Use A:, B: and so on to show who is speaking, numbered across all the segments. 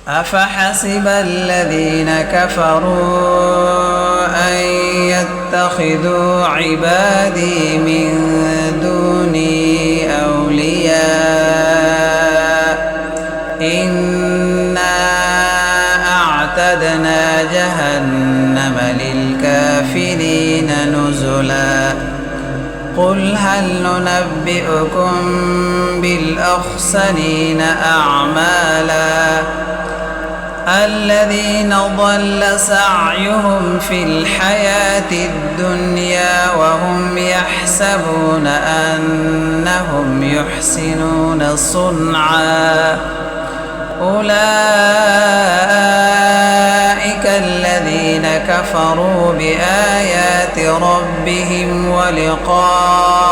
A: أفحسب الذين كفروا أن يتخذوا عبادي من دوني أولياء إنا أعتدنا جهنم للكافرين نزلا قل هل ننبئكم بالأخسرين أعمالا الذين ضل سعيهم في الحياة الدنيا وهم يحسبون أنهم يحسنون صنعا أولئك الذين كفروا بآيات ربهم ولقائه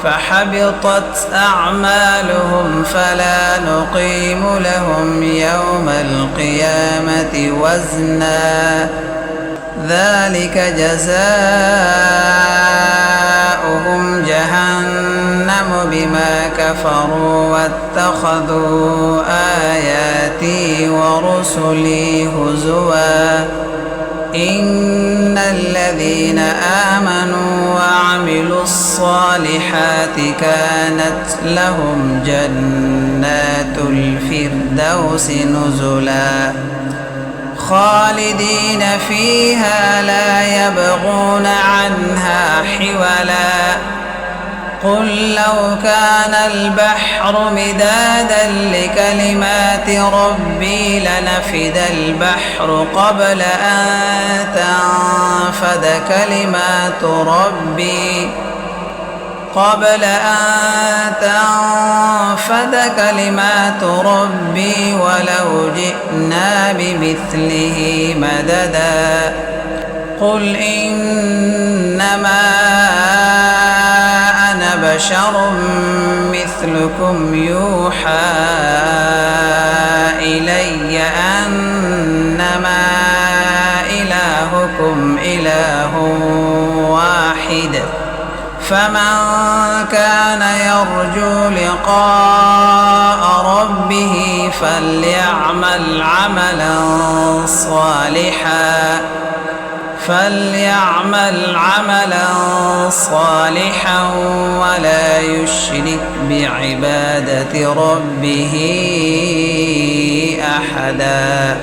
A: فحبطت أعمالهم فلا نقيم لهم يوم القيامة وزنا ذلك جزاؤهم جهنم بما كفروا واتخذوا آياتي ورسلي هزوا إن الذين آمنوا وعملوا الصالحات كانت لهم جنات الفردوس نزلا خالدين فيها لا يبغون عنها حولا قل لو كان البحر مدادا لكلمات ربي لنفد البحر قبل أن تنفد كلمات ربي ولو جئنا بمثله مددا قل إنما أنا بشر مثلكم يوحى إلي أنما إلهكم إله واحد فمن كان يرجو لقاء ربه فليعمل عملا صالحا ولا يشرك بعبادة ربه أحدا.